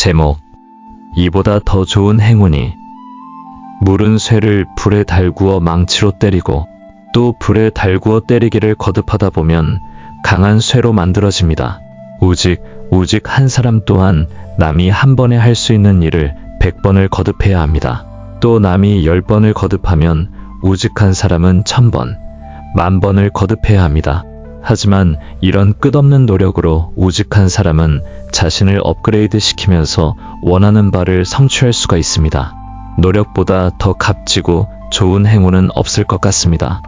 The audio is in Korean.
제목, 이보다 더 좋은 행운이. 물은 쇠를 불에 달구어 망치로 때리고 또 불에 달구어 때리기를 거듭하다 보면 강한 쇠로 만들어집니다. 오직 한 사람 또한 남이 한 번에 할 수 있는 일을 100번을 거듭해야 합니다. 또 남이 10번을 거듭하면 우직한 사람은 1000번, 10,000번을 거듭해야 합니다. 하지만 이런 끝없는 노력으로 우직한 사람은 자신을 업그레이드 시키면서 원하는 바를 성취할 수가 있습니다. 노력보다 더 값지고 좋은 행운은 없을 것 같습니다.